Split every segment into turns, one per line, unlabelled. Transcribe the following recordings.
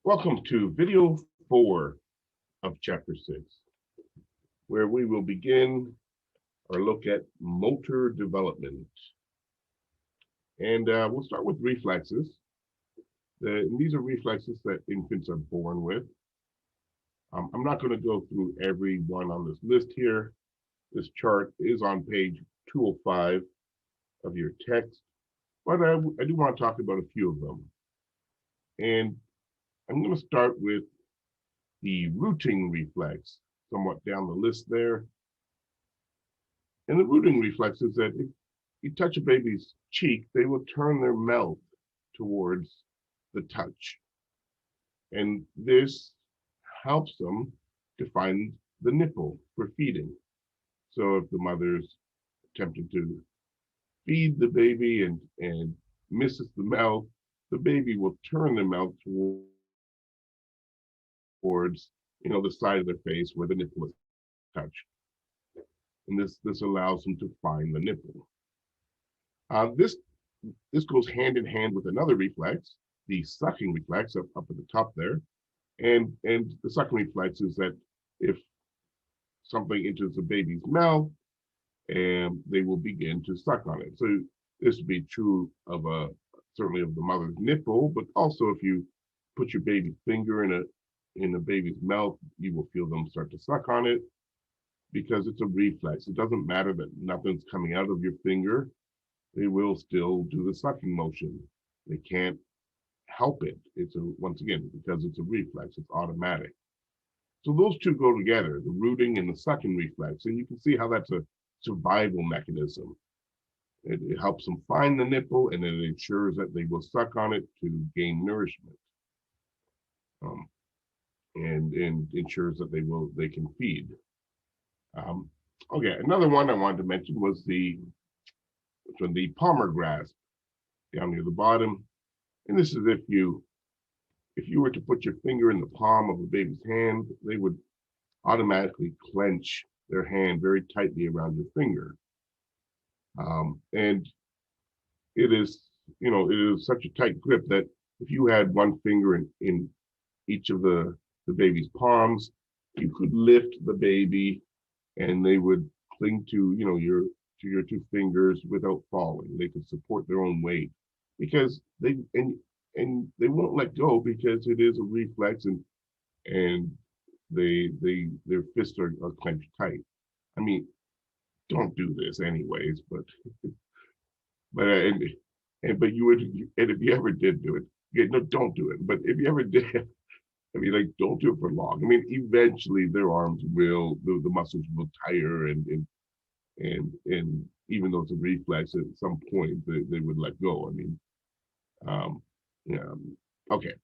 Welcome to video 4 of chapter 6, where we will begin our look at motor development. And we'll start with reflexes. These are reflexes that infants are born with. I'm not going to go through every one on this list here. This chart is on page 205 of your text, but I do want to talk about a few of them. And I'm going to start with the rooting reflex, somewhat down the list there. And the rooting reflex is that if you touch a baby's cheek, they will turn their mouth towards the touch. And this helps them to find the nipple for feeding. So if the mother's attempting to feed the baby and misses the mouth, the baby will turn their mouth towards the side of their face where the nipple is touched. And this allows them to find the nipple. This goes hand in hand with another reflex, the sucking reflex up at the top there. And the sucking reflex is that if something enters the baby's mouth, and they will begin to suck on it. So this would be true of certainly of the mother's nipple, but also if you put your baby's finger in a baby's mouth, you will feel them start to suck on it because it's a reflex. It doesn't matter that nothing's coming out of your finger. They will still do the sucking motion. They can't help it. Once again, because it's a reflex, it's automatic. So those two go together, the rooting and the sucking reflex. And you can see how that's a survival mechanism. It helps them find the nipple, and it ensures that they will suck on it to gain nourishment. And ensures that they can feed. Okay, another one I wanted to mention was the palmar grasp down near the bottom. And this is if you were to put your finger in the palm of a baby's hand, they would automatically clench their hand very tightly around your finger. And it is such a tight grip that if you had one finger in each of the baby's palms, you could lift the baby and they would cling to your two fingers without falling. They could support their own weight because they won't let go because it is a reflex and their fists are clenched tight. I mean, don't do this anyways, but you would, and if you ever did do it, no, don't do it. But if you ever did, I mean, like, don't do it for long. I mean, eventually their arms the muscles will tire and even though it's a reflex, at some point they would let go. I mean, yeah, okay.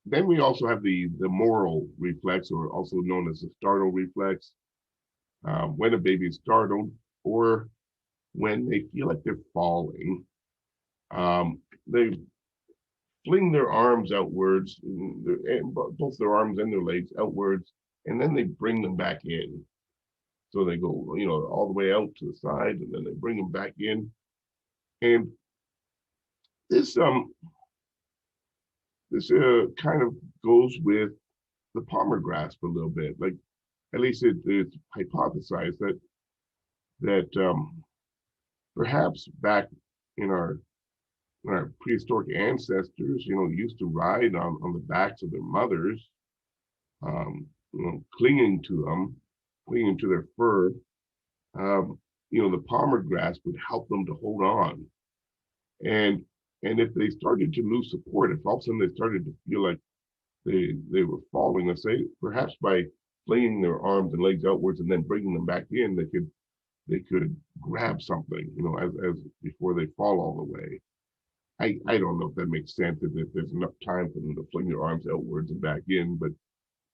Then we also have the moral reflex, or also known as the startle reflex. When a baby is startled or when they feel like they're falling, they fling their arms outwards, both their arms and their legs outwards, and then they bring them back in. So they go, all the way out to the side, and then they bring them back in. And this kind of goes with the palmar grasp a little bit. Like, at least it's hypothesized that perhaps back in our prehistoric ancestors, used to ride on the backs of their mothers, clinging to them, clinging to their fur. The palmar grasp would help them to hold on. And if they started to lose support, if all of a sudden they started to feel like they were falling, let's say, perhaps by flinging their arms and legs outwards and then bringing them back in, they could grab something, as before they fall all the way. I don't know if that makes sense, if there's enough time for them to fling their arms outwards and back in,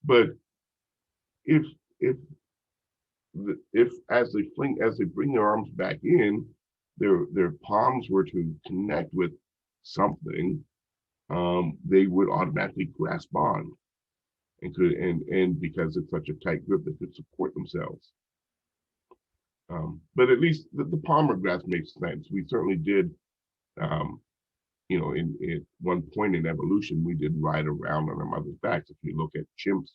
but if as they bring their arms back in, their palms were to connect with something, they would automatically grasp on and because it's such a tight grip, they could support themselves. But at least the palmar grasp makes sense. We certainly did in one point in evolution, we did ride around on our mother's backs. If you look at chimps,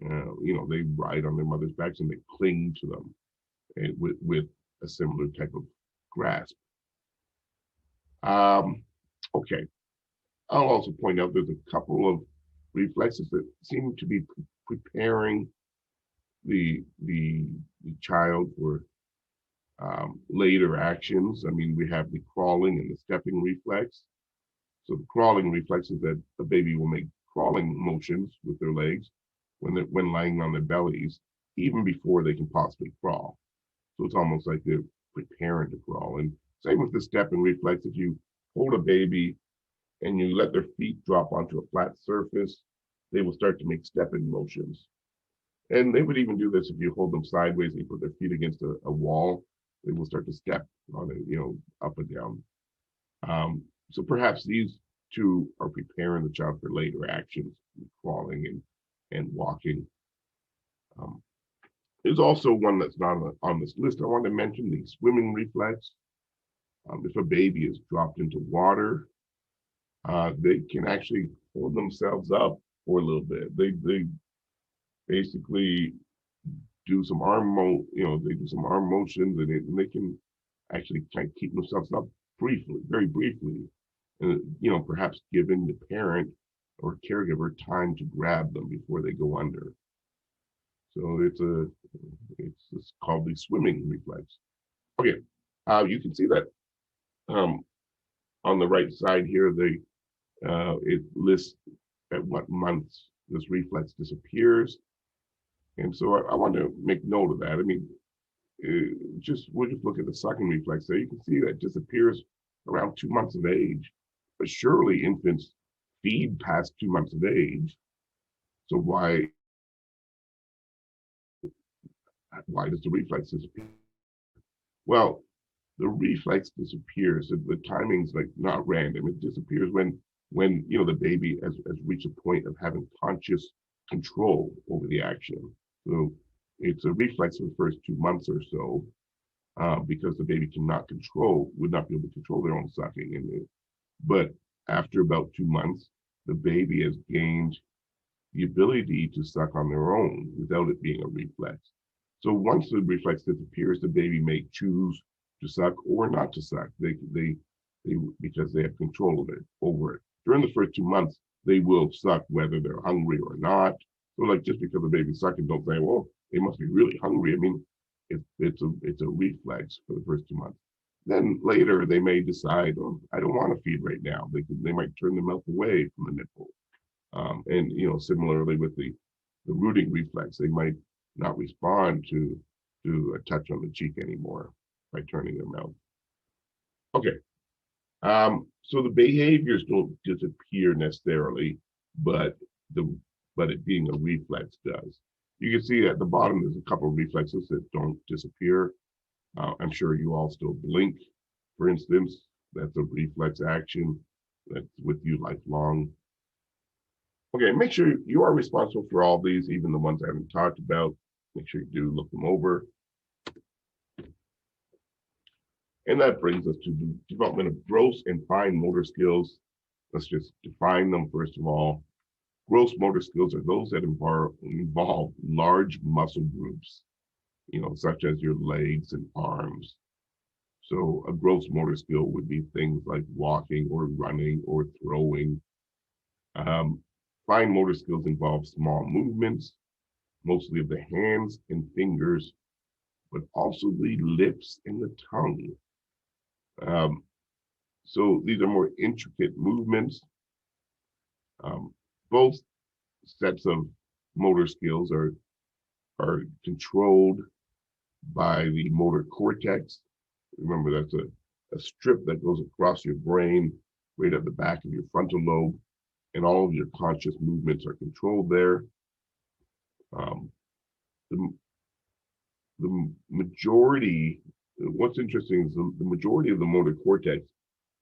they ride on their mother's backs and they cling to them with a similar type of grasp. Okay. I'll also point out there's a couple of reflexes that seem to be preparing the child for later actions. I mean, we have the crawling and the stepping reflex. So the crawling reflex is that the baby will make crawling motions with their legs when lying on their bellies, even before they can possibly crawl. So it's almost like they're preparing to crawl. And same with the stepping reflex. If you hold a baby and you let their feet drop onto a flat surface, they will start to make stepping motions. And they would even do this if you hold them sideways and you put their feet against a wall, they will start to step on it, up and down. So perhaps these two are preparing the child for later actions, crawling and walking. There's also one that's not on this list. I want to mention the swimming reflex. If a baby is dropped into water, they can actually hold themselves up for a little bit. They basically do some they do some arm motions, and they can actually kind of keep themselves up briefly, very briefly, and perhaps giving the parent or caregiver time to grab them before they go under. So it's called the swimming reflex. Okay, you can see that on the right side here, it lists at what months this reflex disappears. And so I want to make note of that. I mean, we'll just look at the sucking reflex there. You can see that it disappears around 2 months of age. But surely infants feed past 2 months of age. So why does the reflex disappear? Well, the reflex disappears. The timing's like not random. It disappears when the baby has reached a point of having conscious control over the action. So it's a reflex for the first 2 months or so, because the baby would not be able to control their own sucking. But after about 2 months, the baby has gained the ability to suck on their own without it being a reflex. So once the reflex disappears, the baby may choose to suck or not to suck. They because they have control over it. During the first 2 months, they will suck whether they're hungry or not. So like just because the baby's sucking, don't say, well, they must be really hungry. I mean, it's a reflex for the first 2 months. Then later they may decide, oh, I don't want to feed right now. They might turn their mouth away from the nipple. And similarly with the rooting reflex, they might not respond to a touch on the cheek anymore by turning their mouth. Okay. So the behaviors don't disappear necessarily, but it being a reflex does. You can see at the bottom there's a couple of reflexes that don't disappear. I'm sure you all still blink, for instance. That's a reflex action that's with you lifelong. Okay, make sure you are responsible for all these, even the ones I haven't talked about. Make sure you do look them over. And that brings us to the development of gross and fine motor skills. Let's just define them first of all. Gross motor skills are those that involve large muscle groups, such as your legs and arms. So a gross motor skill would be things like walking or running or throwing. Fine motor skills involve small movements, mostly of the hands and fingers, but also the lips and the tongue. So these are more intricate movements. Both sets of motor skills are controlled by the motor cortex. Remember, that's a strip that goes across your brain, right at the back of your frontal lobe, and all of your conscious movements are controlled there. The majority, what's interesting is the majority of the motor cortex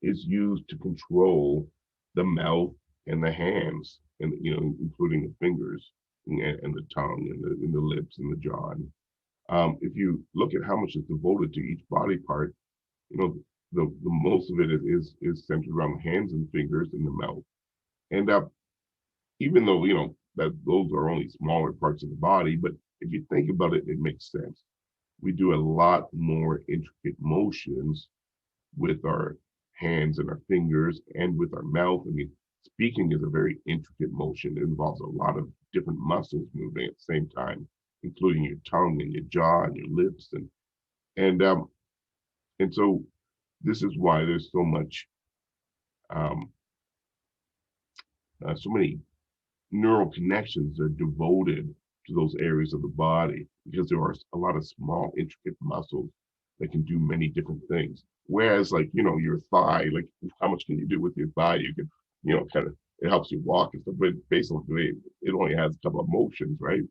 is used to control the mouth and the hands, and including the fingers and the tongue and the lips and the jaw. If you look at how much is devoted to each body part, the most of it is centered around the hands and fingers and the mouth. And even though that those are only smaller parts of the body, but if you think about it, it makes sense. We do a lot more intricate motions with our hands and our fingers and with our mouth. I mean, speaking is a very intricate motion. It involves a lot of different muscles moving at the same time, including your tongue and your jaw and your lips, and and so this is why there's um, so many neural connections that are devoted to those areas of the body, because there are a lot of small, intricate muscles that can do many different things. Whereas, like, your thigh, like, how much can you do with your thigh? You can, kind of, it helps you walk and stuff, but basically, it only has a couple of motions, right?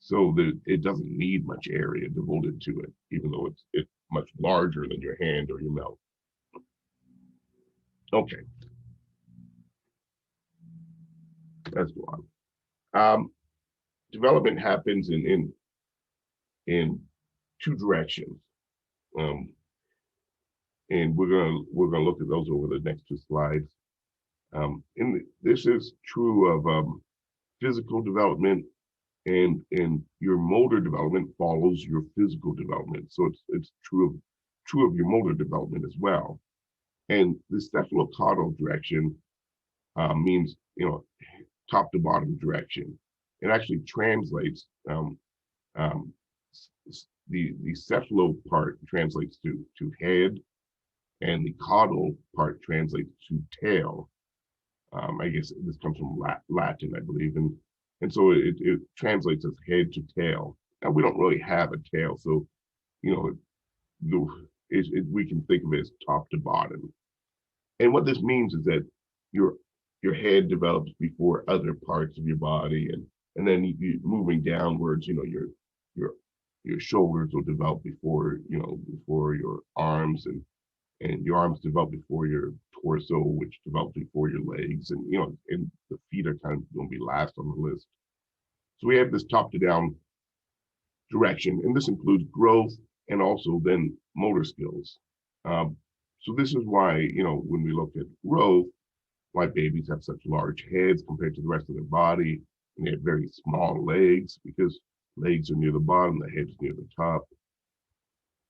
So it doesn't need much area devoted to it, even though it's much larger than your hand or your mouth. Okay, let's go on. Development happens in two directions, um, and we're gonna look at those over the next two slides. This is true of physical development, and your motor development follows your physical development. So it's true of your motor development as well. And the cephalocaudal direction means top to bottom direction. It actually translates the cephalo part translates to head, and the caudal part translates to tail. I guess this comes from Latin, I believe, and so it translates as head to tail. Now we don't really have a tail, so we can think of it as top to bottom. And what this means is that your your head develops before other parts of your body, and then you moving downwards, your your shoulders will develop before your arms, and your arms develop before your torso, which develops before your legs, and the feet are kind of going to be last on the list. So we have this top to down direction, and this includes growth and also then motor skills. So this is why, when we look at growth, why babies have such large heads compared to the rest of their body, and they have very small legs, because legs are near the bottom, the head is near the top.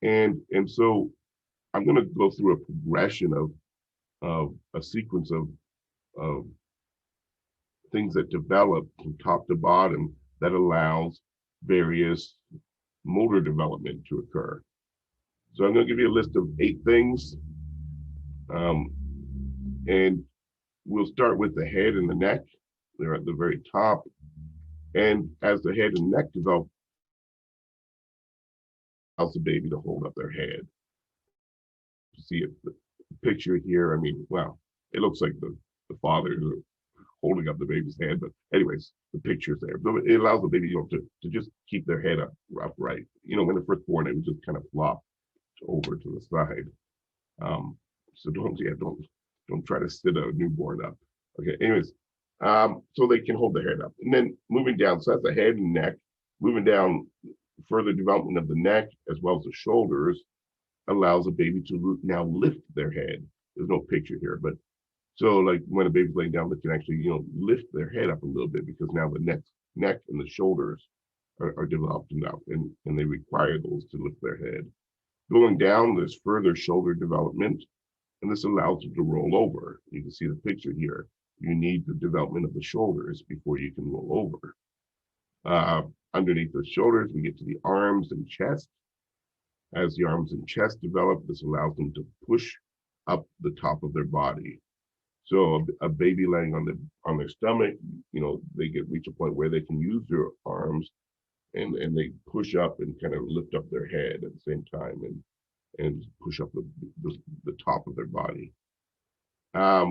And so I'm going to go through a progression of a sequence of things that develop from top to bottom that allows various motor development to occur. So I'm going to give you a list of 8 things, and we'll start with the head and the neck. They're at the very top, and as the head and neck develop, allows the baby to hold up their head. You see the picture here. I mean, wow, it looks like the father holding up the baby's head, but anyways, the picture's there. But it allows the baby to just keep their head upright. When they're first born, it would just kind of flop over to the side. So don't try to sit a newborn up. Okay, anyways, so they can hold their head up. And then moving down, so that's the head and neck. Moving down, further development of the neck as well as the shoulders allows a baby to now lift their head. There's no picture here, but so like when a baby's laying down, they can actually, lift their head up a little bit, because now the neck and the shoulders are developed enough, and they require those to lift their head. Going down, there's further shoulder development, and this allows them to roll over. You can see the picture here. You need the development of the shoulders before you can roll over. Underneath the shoulders, we get to the arms and chest. As the arms and chest develop, this allows them to push up the top of their body. So a baby laying on their stomach, they reach a point where they can use their arms, and they push up and kind of lift up their head at the same time, and push up the top of their body.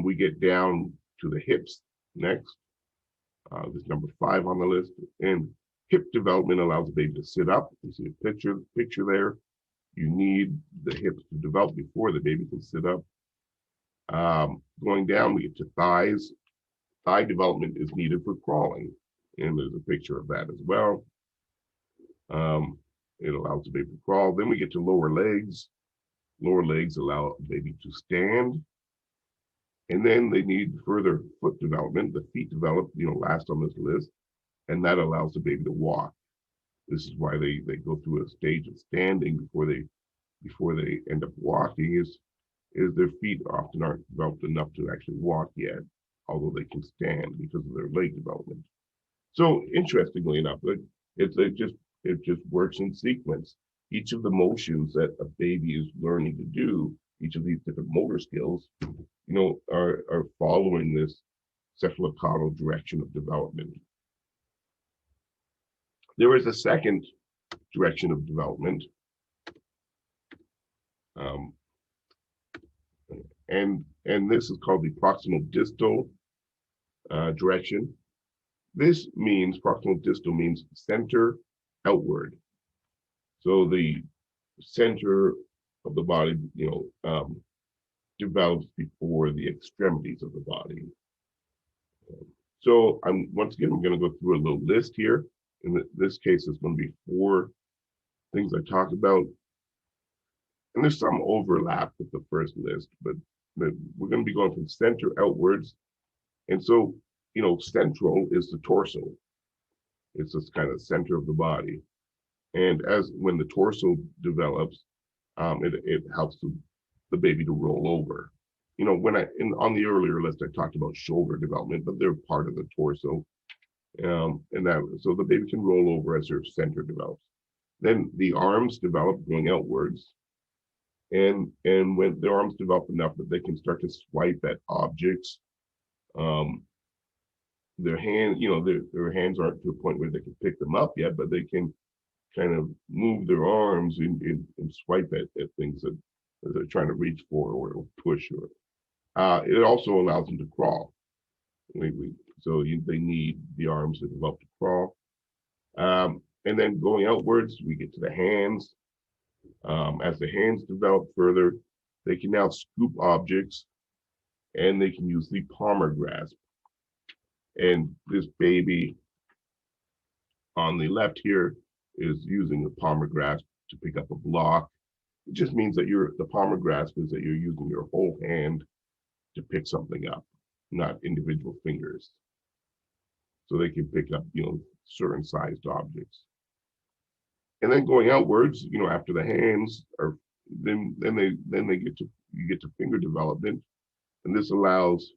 We get down to the hips next. This is number 5 on the list. And hip development allows the baby to sit up. You see a picture there. You need the hips to develop before the baby can sit up. Going down, we get to thighs. Thigh development is needed for crawling, and there's a picture of that as well. It allows the baby to crawl. Then we get to lower legs. Lower legs allow the baby to stand. And then they need further foot development. The feet develop, last on this list, and that allows the baby to walk. This is why they go through a stage of standing before they end up walking, is their feet often aren't developed enough to actually walk yet, although they can stand because of their leg development. So interestingly enough, it just works in sequence. Each of the motions that a baby is learning to do, each of these different motor skills, are following this cephalocaudal direction of development. There is a second direction of development, and this is called the proximal distal direction. This means proximal distal means center outward. So the center of the body, develops before the extremities of the body. So once again, I'm going to go through a little list here. In this case, it's going to be 4 things I talked about. And there's some overlap with the first list, but we're going to be going from center outwards. And so, central is the torso. It's this kind of center of the body. And when the torso develops, it helps the baby to roll over. On the earlier list, I talked about shoulder development, but they're part of the torso. So the baby can roll over as their center develops. Then the arms develop going outwards. And when the arms develop enough that they can start to swipe at objects, their hands aren't to a point where they can pick them up yet, but they can kind of move their arms and swipe at things that they're trying to reach for or push. It also allows them to crawl. So they need the arms to develop to crawl. And then going outwards, we get to the hands. As the hands develop further, they can now scoop objects, and they can use the palmar grasp. And this baby on the left here is using the palmar grasp to pick up a block. It just means that the palmar grasp is that you're using your whole hand to pick something up, not individual fingers. So they can pick up, certain sized objects. And then going outwards, after the hands are, then you get to finger development, and this allows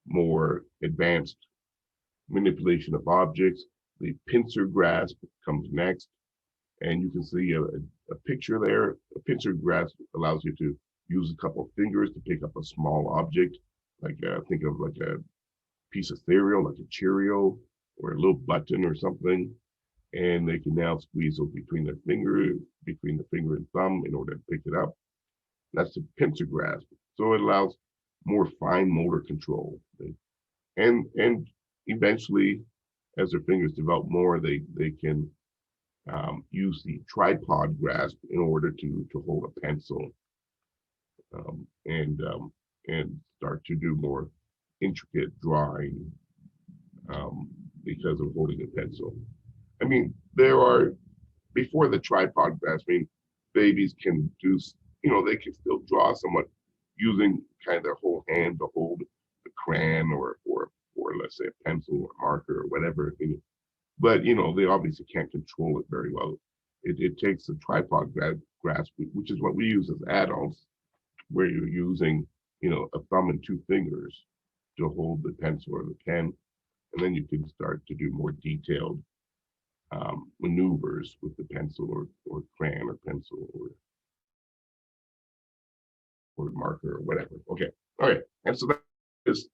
more advanced manipulation of objects. The pincer grasp comes next, and you can see a picture there. A pincer grasp allows you to use a couple of fingers to pick up a small object, like think of like a piece of cereal, like a Cheerio, or a little button or something. And they can now squeeze it between the finger and thumb in order to pick it up. That's the pincer grasp. So it allows more fine motor control. And eventually, as their fingers develop more, they can use the tripod grasp in order to hold a pencil and start to do more intricate drawing because of holding a pencil. I mean, before the tripod grasp, babies can do, they can still draw somewhat using kind of their whole hand to hold the crayon or let's say a pencil or marker or whatever. But, they obviously can't control it very well. It takes a tripod grasp, which is what we use as adults, where you're using, a thumb and 2 fingers to hold the pencil or the pen. And then you can start to do more detailed maneuvers with the pencil or crayon or pencil or marker or whatever. Okay. All right. And so that is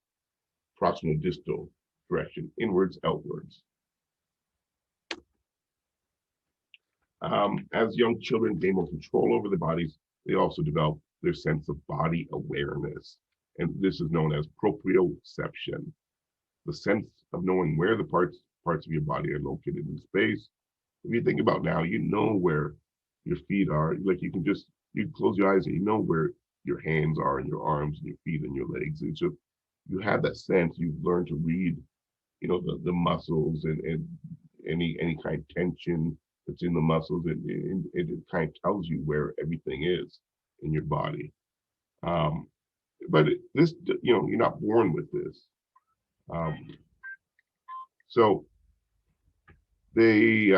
proximal distal direction, inwards, outwards. As young children gain more control over their bodies, they also develop their sense of body awareness. And this is known as proprioception, the sense of knowing where the parts of your body are located in space. If you think about now, where your feet are. Like you can close your eyes and you know where your hands are and your arms and your feet and your legs. And so you have that sense. You've learned to read, the muscles and any kind of tension that's in the muscles, and it kind of tells you where everything is. in your body. But this, you're not born with this. So they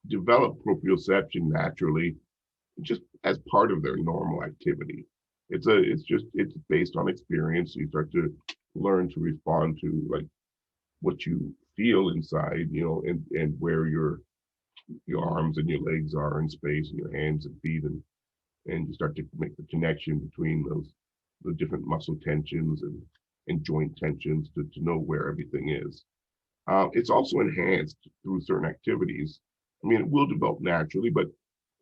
develop proprioception naturally, just as part of their normal activity. It's based on experience. You start to learn to respond to like what you feel inside, and where your arms and your legs are in space, and your hands and feet, and you start to make the connection between the different muscle tensions and joint tensions to know where everything is. It's also enhanced through certain activities. I mean, it will develop naturally, but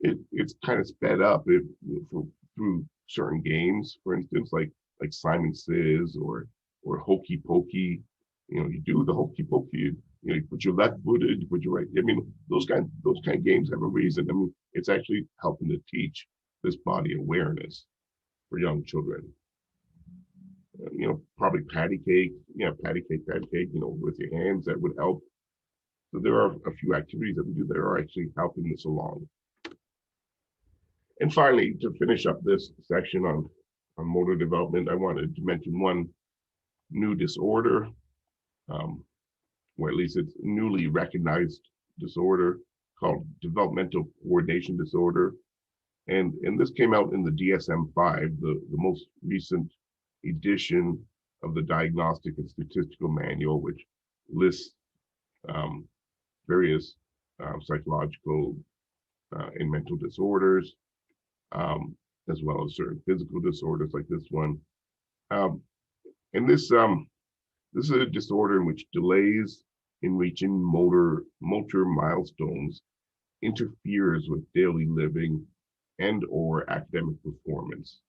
it's kind of sped up through certain games, for instance, like Simon Says or Hokey Pokey. You do the Hokey Pokey. You put your left foot in, you put your right. I mean, those kind of games have a reason. I mean, it's actually helping to teach this body awareness for young children. Probably patty cake, patty cake, with your hands, that would help. So there are a few activities that we do that are actually helping this along. And finally, to finish up this section on motor development, I wanted to mention one new disorder, or at least it's newly recognized disorder called developmental coordination disorder. And this came out in the DSM-5, the most recent edition of the Diagnostic and Statistical Manual, which lists various psychological and mental disorders, as well as certain physical disorders like this one. And this is a disorder in which delays in reaching motor milestones interferes with daily living and or academic performance.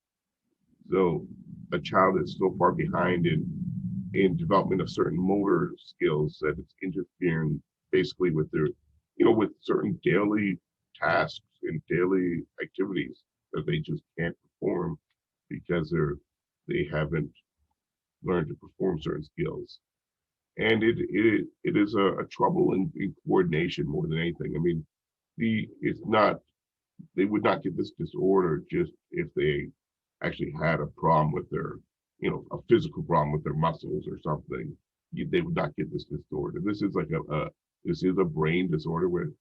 So a child is so far behind in development of certain motor skills that it's interfering basically with their, with certain daily tasks and daily activities that they just can't perform because they haven't learned to perform certain skills. And it is a trouble in coordination more than anything. I mean, they would not get this disorder just if they actually had a problem with their, a physical problem with their muscles or something. They would not get this disorder. This is like this is a brain disorder where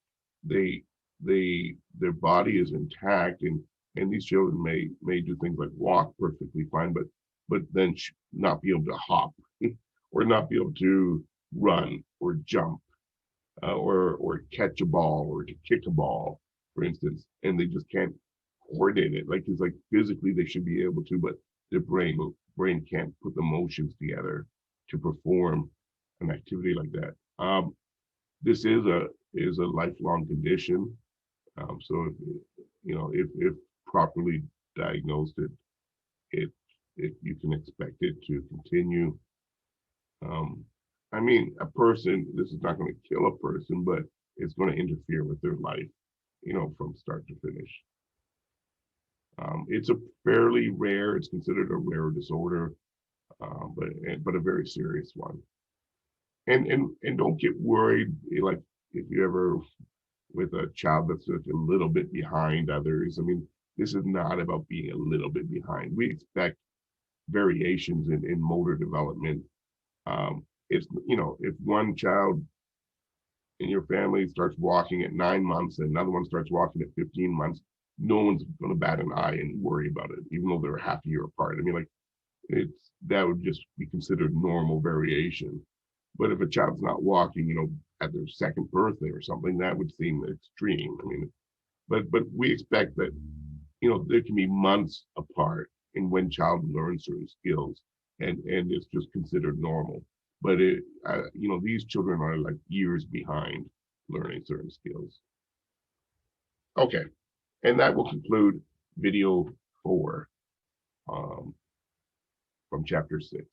their body is intact, and these children may do things like walk perfectly fine, but then not be able to hop or not be able to run or jump or catch a ball or to kick a ball, for instance, and they just can't coordinate it. Like it's like physically they should be able to, but their brain can't put the motions together to perform an activity like that. This is a lifelong condition. So if properly diagnosed, it you can expect it to continue. I mean, this is not going to kill a person, but it's going to interfere with their life, from start to finish. It's it's considered a rare disorder, but a very serious one. And don't get worried, like if you ever with a child that's just a little bit behind others. I mean, this is not about being a little bit behind. We expect variations in motor development. If one child in your family starts walking at 9 months and another one starts walking at 15 months, no one's going to bat an eye and worry about it, even though they're half a year apart. I mean, like that would just be considered normal variation. But if a child's not walking, at their second birthday or something, that would seem extreme. I mean, but we expect that, there can be months apart in when child learns certain skills, and it's just considered normal. But these children are like years behind learning certain skills. Okay, and that will conclude video 4 from chapter 6.